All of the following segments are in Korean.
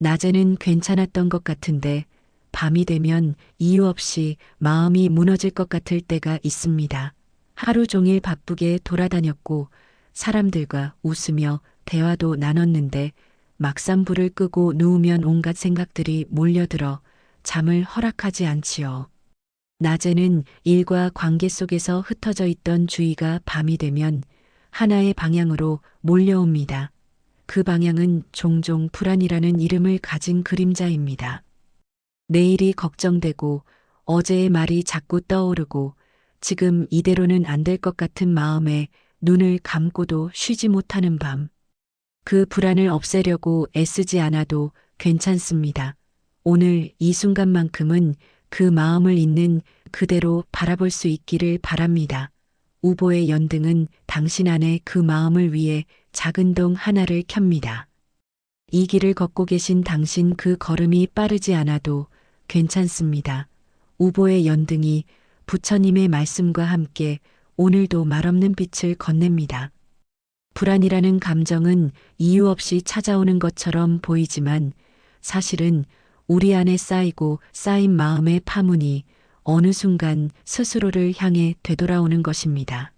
낮에는 괜찮았던 것 같은데 밤이 되면 이유 없이 마음이 무너질 것 같을 때가 있습니다. 하루 종일 바쁘게 돌아다녔고 사람들과 웃으며 대화도 나눴는데 막상 불을 끄고 누우면 온갖 생각들이 몰려들어 잠을 허락하지 않지요. 낮에는 일과 관계 속에서 흩어져 있던 주의가 밤이 되면 하나의 방향으로 몰려옵니다. 그 방향은 종종 불안이라는 이름을 가진 그림자입니다. 내일이 걱정되고 어제의 말이 자꾸 떠오르고 지금 이대로는 안 될 것 같은 마음에 눈을 감고도 쉬지 못하는 밤. 그 불안을 없애려고 애쓰지 않아도 괜찮습니다. 오늘 이 순간만큼은 그 마음을 있는 그대로 바라볼 수 있기를 바랍니다. 우보의 연등은 당신 안에 그 마음을 위해 작은 동 하나를 켭니다. 이 길을 걷고 계신 당신 그 걸음이 빠르지 않아도 괜찮습니다. 우보의 연등이 부처님의 말씀과 함께 오늘도 말없는 빛을 건넵니다. 불안이라는 감정은 이유 없이 찾아오는 것처럼 보이지만 사실은 우리 안에 쌓이고 쌓인 마음의 파문이 어느 순간 스스로를 향해 되돌아오는 것입니다.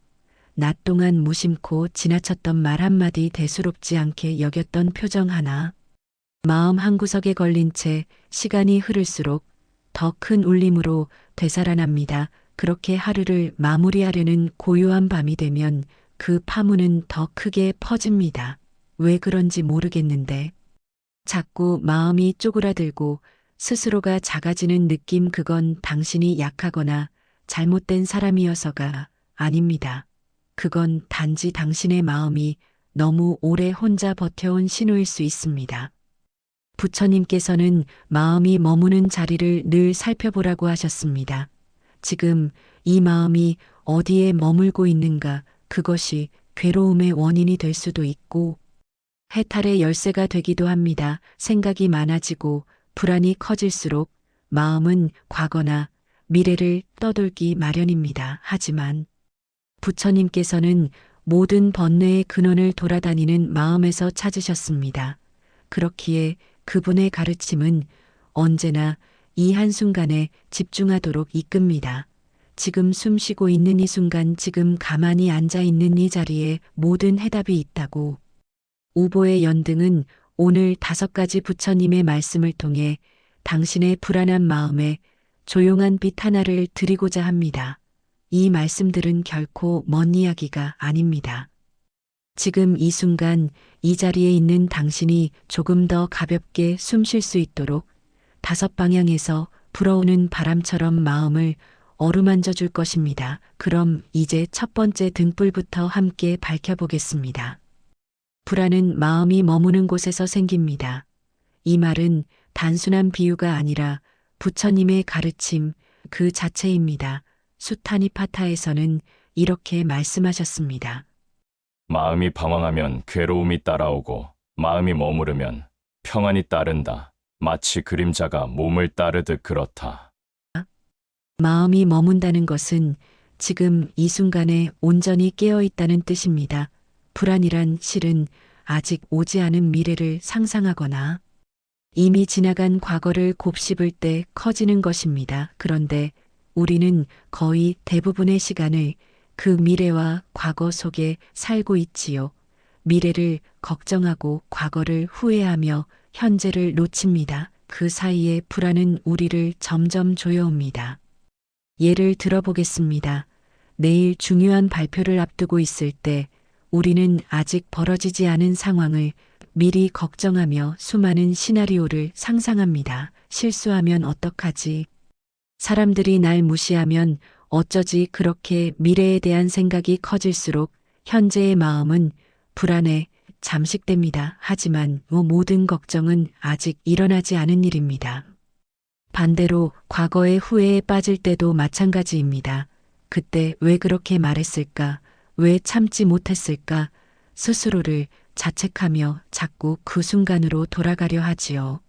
낮 동안 무심코 지나쳤던 말 한마디 대수롭지 않게 여겼던 표정 하나, 마음 한구석에 걸린 채 시간이 흐를수록 더 큰 울림으로 되살아납니다. 그렇게 하루를 마무리하려는 고요한 밤이 되면 그 파문은 더 크게 퍼집니다. 왜 그런지 모르겠는데 자꾸 마음이 쪼그라들고 스스로가 작아지는 느낌, 그건 당신이 약하거나 잘못된 사람이어서가 아닙니다. 그건 단지 당신의 마음이 너무 오래 혼자 버텨온 신호일 수 있습니다. 부처님께서는 마음이 머무는 자리를 늘 살펴보라고 하셨습니다. 지금 이 마음이 어디에 머물고 있는가, 그것이 괴로움의 원인이 될 수도 있고 해탈의 열쇠가 되기도 합니다. 생각이 많아지고 불안이 커질수록 마음은 과거나 미래를 떠돌기 마련입니다. 하지만 부처님께서는 모든 번뇌의 근원을 돌아다니는 마음에서 찾으셨습니다. 그렇기에 그분의 가르침은 언제나 이 한순간에 집중하도록 이끕니다. 지금 숨 쉬고 있는 이 순간, 지금 가만히 앉아 있는 이 자리에 모든 해답이 있다고. 우보의 연등은 오늘 5가지 부처님의 말씀을 통해 당신의 불안한 마음에 조용한 빛 하나를 드리고자 합니다. 이 말씀들은 결코 먼 이야기가 아닙니다. 지금 이 순간 이 자리에 있는 당신이 조금 더 가볍게 숨 쉴 수 있도록 5방향에서 불어오는 바람처럼 마음을 어루만져 줄 것입니다. 그럼 이제 첫 번째 등불부터 함께 밝혀보겠습니다. 불안은 마음이 머무는 곳에서 생깁니다. 이 말은 단순한 비유가 아니라 부처님의 가르침 그 자체입니다. 수타니파타에서는 이렇게 말씀하셨습니다. 마음이 방황하면 괴로움이 따라오고 마음이 머무르면 평안이 따른다. 마치 그림자가 몸을 따르듯 그렇다. 마음이 머문다는 것은 지금 이 순간에 온전히 깨어 있다는 뜻입니다. 불안이란 실은 아직 오지 않은 미래를 상상하거나 이미 지나간 과거를 곱씹을 때 커지는 것입니다. 그런데 우리는 거의 대부분의 시간을 그 미래와 과거 속에 살고 있지요. 미래를 걱정하고 과거를 후회하며 현재를 놓칩니다. 그 사이에 불안은 우리를 점점 조여옵니다. 예를 들어보겠습니다. 내일 중요한 발표를 앞두고 있을 때 우리는 아직 벌어지지 않은 상황을 미리 걱정하며 수많은 시나리오를 상상합니다. 실수하면 어떡하지? 사람들이 날 무시하면 어쩌지? 그렇게 미래에 대한 생각이 커질수록 현재의 마음은 불안에 잠식됩니다. 하지만 모든 걱정은 아직 일어나지 않은 일입니다. 반대로 과거의 후회에 빠질 때도 마찬가지입니다. 그때 왜 그렇게 말했을까? 왜 참지 못했을까? 스스로를 자책하며 자꾸 그 순간으로 돌아가려 하지요.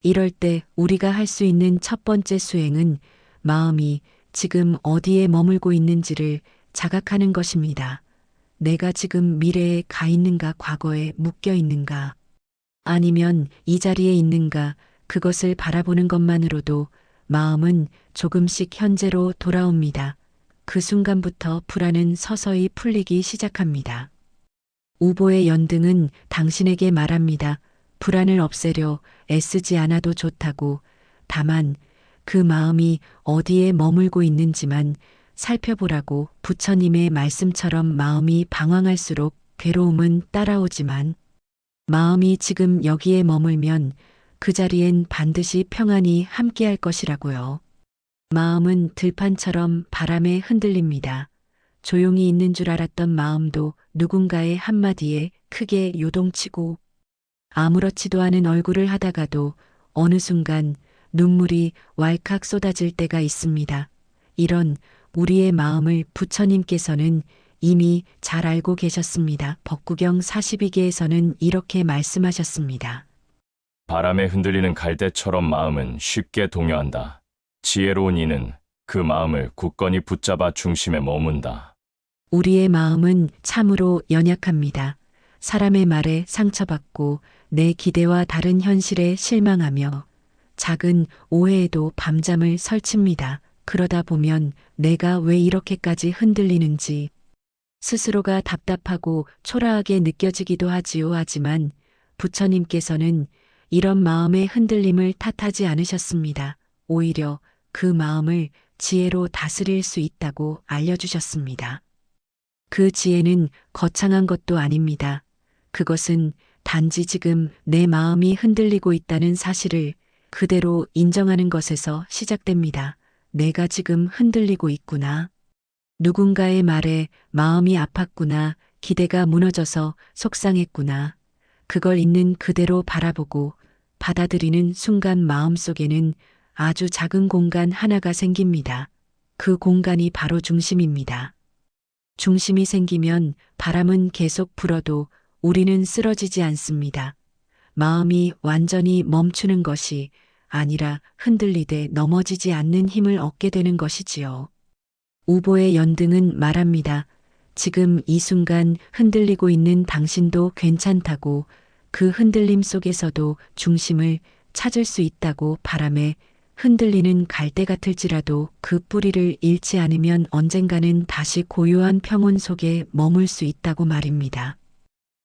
이럴 때 우리가 할 수 있는 첫 번째 수행은 마음이 지금 어디에 머물고 있는지를 자각하는 것입니다. 내가 지금 미래에 가 있는가, 과거에 묶여 있는가? 아니면 이 자리에 있는가 그것을 바라보는 것만으로도 마음은 조금씩 현재로 돌아옵니다. 그 순간부터 불안은 서서히 풀리기 시작합니다. 우보의 연등은 당신에게 말합니다. 불안을 없애려 애쓰지 않아도 좋다고. 다만 그 마음이 어디에 머물고 있는지만 살펴보라고. 부처님의 말씀처럼 마음이 방황할수록 괴로움은 따라오지만 마음이 지금 여기에 머물면 그 자리엔 반드시 평안이 함께할 것이라고요. 마음은 들판처럼 바람에 흔들립니다. 조용히 있는 줄 알았던 마음도 누군가의 한마디에 크게 요동치고 아무렇지도 않은 얼굴을 하다가도 어느 순간 눈물이 왈칵 쏟아질 때가 있습니다. 이런 우리의 마음을 부처님께서는 이미 잘 알고 계셨습니다. 법구경 42개에서는 이렇게 말씀하셨습니다. 바람에 흔들리는 갈대처럼 마음은 쉽게 동요한다. 지혜로운 이는 그 마음을 굳건히 붙잡아 중심에 머문다. 우리의 마음은 참으로 연약합니다. 사람의 말에 상처받고 내 기대와 다른 현실에 실망하며 작은 오해에도 밤잠을 설칩니다. 그러다 보면 내가 왜 이렇게까지 흔들리는지 스스로가 답답하고 초라하게 느껴지기도 하지요. 하지만 부처님께서는 이런 마음의 흔들림을 탓하지 않으셨습니다. 오히려 그 마음을 지혜로 다스릴 수 있다고 알려주셨습니다. 그 지혜는 거창한 것도 아닙니다. 그것은 단지 지금 내 마음이 흔들리고 있다는 사실을 그대로 인정하는 것에서 시작됩니다. 내가 지금 흔들리고 있구나. 누군가의 말에 마음이 아팠구나. 기대가 무너져서 속상했구나. 그걸 있는 그대로 바라보고 받아들이는 순간 마음속에는 아주 작은 공간 하나가 생깁니다. 그 공간이 바로 중심입니다. 중심이 생기면 바람은 계속 불어도 우리는 쓰러지지 않습니다. 마음이 완전히 멈추는 것이 아니라 흔들리되 넘어지지 않는 힘을 얻게 되는 것이지요. 우보의 연등은 말합니다. 지금 이 순간 흔들리고 있는 당신도 괜찮다고. 그 흔들림 속에서도 중심을 찾을 수 있다고. 바람에 흔들리는 갈대 같을지라도 그 뿌리를 잃지 않으면 언젠가는 다시 고요한 평온 속에 머물 수 있다고 말입니다.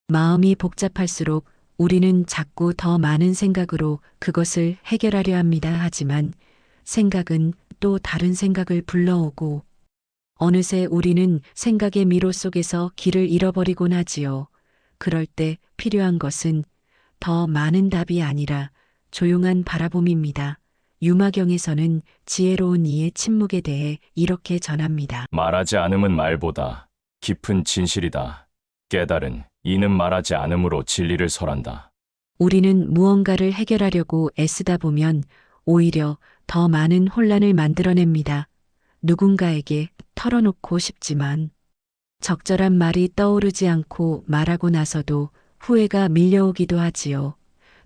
마음이 복잡할수록 우리는 자꾸 더 많은 생각으로 그것을 해결하려 합니다. 하지만 생각은 또 다른 생각을 불러오고 어느새 우리는 생각의 미로 속에서 길을 잃어버리곤 하지요. 그럴 때 필요한 것은 더 많은 답이 아니라 조용한 바라봄입니다. 유마경에서는 지혜로운 이의 침묵에 대해 이렇게 전합니다. 말하지 않음은 말보다 깊은 진실이다. 깨달은 이는 말하지 않음으로 진리를 설한다. 우리는 무언가를 해결하려고 애쓰다 보면 오히려 더 많은 혼란을 만들어냅니다. 누군가에게 털어놓고 싶지만 적절한 말이 떠오르지 않고 말하고 나서도 후회가 밀려오기도 하지요.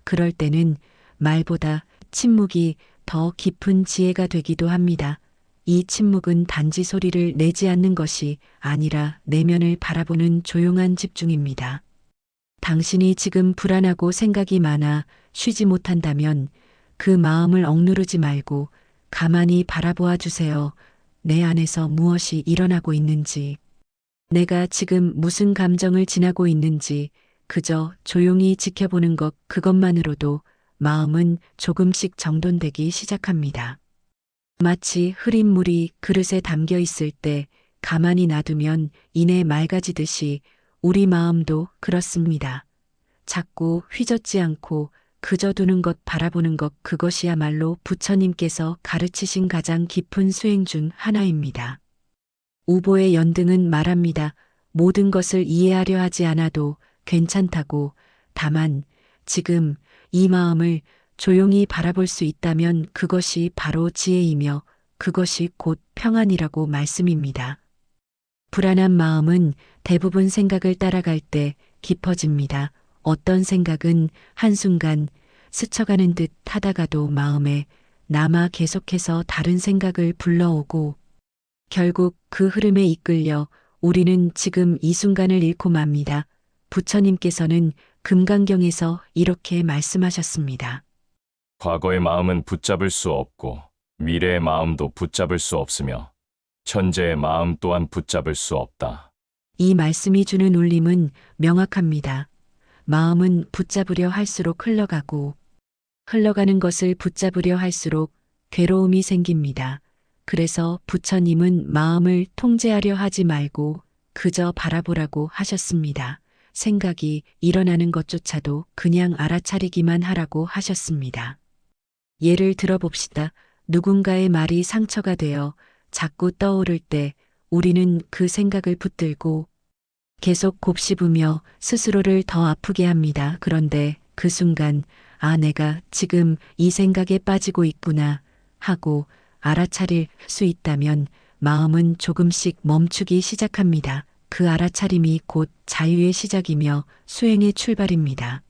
그럴 때는 말보다 침묵이 더 깊은 지혜가 되기도 합니다. 이 침묵은 단지 소리를 내지 않는 것이 아니라 내면을 바라보는 조용한 집중입니다. 당신이 지금 불안하고 생각이 많아 쉬지 못한다면 그 마음을 억누르지 말고 가만히 바라보아 주세요. 내 안에서 무엇이 일어나고 있는지, 내가 지금 무슨 감정을 지나고 있는지 그저 조용히 지켜보는 것 그것만으로도 마음은 조금씩 정돈되기 시작합니다. 마치 흐린 물이 그릇에 담겨 있을 때 가만히 놔두면 이내 맑아지듯이 우리 마음도 그렇습니다. 자꾸 휘젓지 않고 그저 두는 것 바라보는 것 그것이야말로 부처님께서 가르치신 가장 깊은 수행 중 하나입니다. 우보의 연등은 말합니다. 모든 것을 이해하려 하지 않아도 괜찮다고. 다만 지금 이 마음을 조용히 바라볼 수 있다면 그것이 바로 지혜이며 그것이 곧 평안이라고 말씀입니다. 불안한 마음은 대부분 생각을 따라갈 때 깊어집니다. 어떤 생각은 한순간 스쳐가는 듯 하다가도 마음에 남아 계속해서 다른 생각을 불러오고 결국 그 흐름에 이끌려 우리는 지금 이 순간을 잃고 맙니다. 부처님께서는 금강경에서 이렇게 말씀하셨습니다. 과거의 마음은 붙잡을 수 없고 미래의 마음도 붙잡을 수 없으며 현재의 마음 또한 붙잡을 수 없다. 이 말씀이 주는 울림은 명확합니다. 마음은 붙잡으려 할수록 흘러가고 흘러가는 것을 붙잡으려 할수록 괴로움이 생깁니다. 그래서 부처님은 마음을 통제하려 하지 말고 그저 바라보라고 하셨습니다. 생각이 일어나는 것조차도 그냥 알아차리기만 하라고 하셨습니다. 예를 들어봅시다. 누군가의 말이 상처가 되어 자꾸 떠오를 때 우리는 그 생각을 붙들고 계속 곱씹으며 스스로를 더 아프게 합니다. 그런데 그 순간, 아, 내가 지금 이 생각에 빠지고 있구나 하고 알아차릴 수 있다면 마음은 조금씩 멈추기 시작합니다. 그 알아차림이 곧 자유의 시작이며 수행의 출발입니다.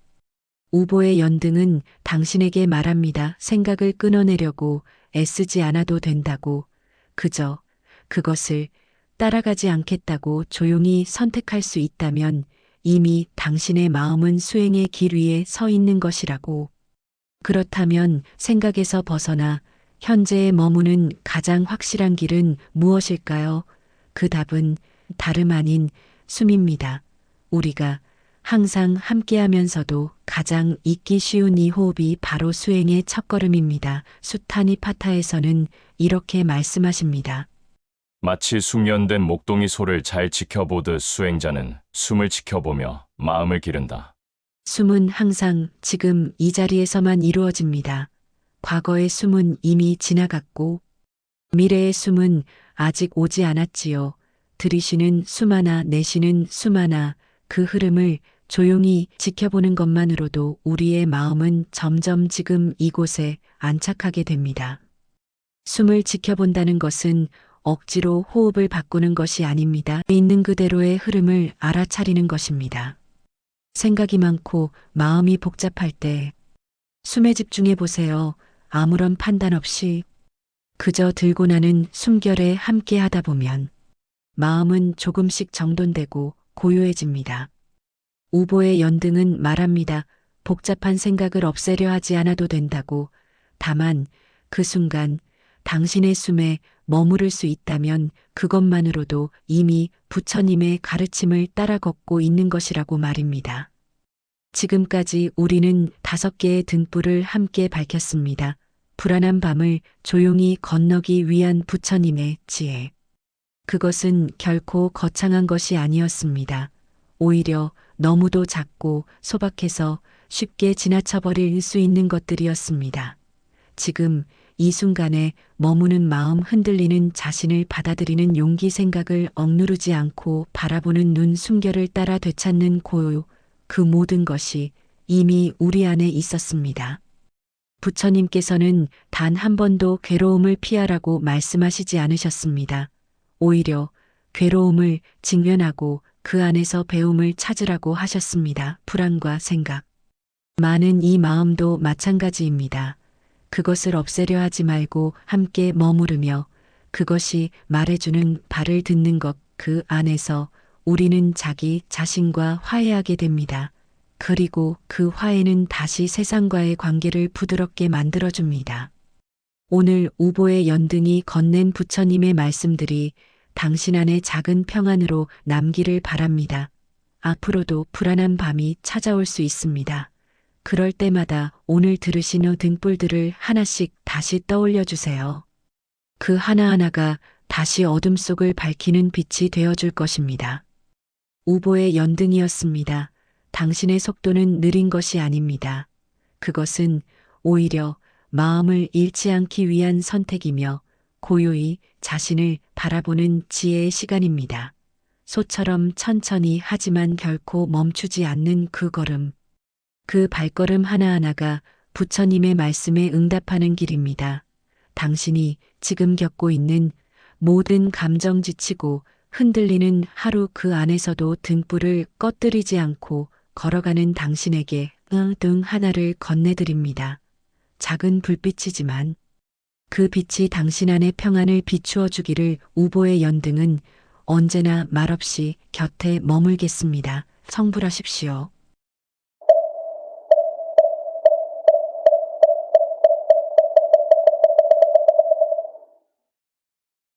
우보의 연등은 당신에게 말합니다. 생각을 끊어내려고 애쓰지 않아도 된다고, 그저 그것을 따라가지 않겠다고 조용히 선택할 수 있다면 이미 당신의 마음은 수행의 길 위에 서 있는 것이라고. 그렇다면 생각에서 벗어나 현재에 머무는 가장 확실한 길은 무엇일까요? 그 답은 다름 아닌 숨입니다. 우리가 항상 함께하면서도 가장 잊기 쉬운 이 호흡이 바로 수행의 첫걸음입니다. 수타니파타에서는 이렇게 말씀하십니다. 마치 숙련된 목동이 소를 잘 지켜보듯 수행자는 숨을 지켜보며 마음을 기른다. 숨은 항상 지금 이 자리에서만 이루어집니다. 과거의 숨은 이미 지나갔고 미래의 숨은 아직 오지 않았지요. 들이쉬는 숨 하나 내쉬는 숨 하나 그 흐름을 조용히 지켜보는 것만으로도 우리의 마음은 점점 지금 이곳에 안착하게 됩니다. 숨을 지켜본다는 것은 억지로 호흡을 바꾸는 것이 아닙니다. 있는 그대로의 흐름을 알아차리는 것입니다. 생각이 많고 마음이 복잡할 때 숨에 집중해 보세요. 아무런 판단 없이 그저 들고 나는 숨결에 함께 하다 보면 마음은 조금씩 정돈되고 고요해집니다. 우보의 연등은 말합니다. 복잡한 생각을 없애려 하지 않아도 된다고. 다만 그 순간 당신의 숨에 머무를 수 있다면 그것만으로도 이미 부처님의 가르침을 따라 걷고 있는 것이라고 말입니다. 지금까지 우리는 5개의 등불을 함께 밝혔습니다. 불안한 밤을 조용히 건너기 위한 부처님의 지혜. 그것은 결코 거창한 것이 아니었습니다. 오히려 너무도 작고 소박해서 쉽게 지나쳐버릴 수 있는 것들이었습니다. 지금 이 순간에 머무는 마음, 흔들리는 자신을 받아들이는 용기, 생각을 억누르지 않고 바라보는 눈, 숨결을 따라 되찾는 고요, 그 모든 것이 이미 우리 안에 있었습니다. 부처님께서는 단 한 번도 괴로움을 피하라고 말씀하시지 않으셨습니다. 오히려 괴로움을 직면하고 그 안에서 배움을 찾으라고 하셨습니다. 불안과 생각. 많은 이 마음도 마찬가지입니다. 그것을 없애려 하지 말고 함께 머무르며 그것이 말해주는 바를 듣는 것, 그 안에서 우리는 자기 자신과 화해하게 됩니다. 그리고 그 화해는 다시 세상과의 관계를 부드럽게 만들어줍니다. 오늘 우보의 연등이 건넨 부처님의 말씀들이 당신 안에 작은 평안으로 남기를 바랍니다. 앞으로도 불안한 밤이 찾아올 수 있습니다. 그럴 때마다 오늘 들으신 등불들을 하나씩 다시 떠올려 주세요. 그 하나하나가 다시 어둠 속을 밝히는 빛이 되어줄 것입니다. 우보의 연등이었습니다. 당신의 속도는 느린 것이 아닙니다. 그것은 오히려 마음을 잃지 않기 위한 선택이며 고요히 자신을 바라보는 지혜의 시간입니다. 소처럼 천천히 하지만 결코 멈추지 않는 그 걸음. 그 발걸음 하나하나가 부처님의 말씀에 응답하는 길입니다. 당신이 지금 겪고 있는 모든 감정, 지치고 흔들리는 하루, 그 안에서도 등불을 꺼뜨리지 않고 걸어가는 당신에게 등 하나를 건네드립니다. 작은 불빛이지만 그 빛이 당신 안의 평안을 비추어 주기를. 우보의 연등은 언제나 말없이 곁에 머물겠습니다. 성불하십시오.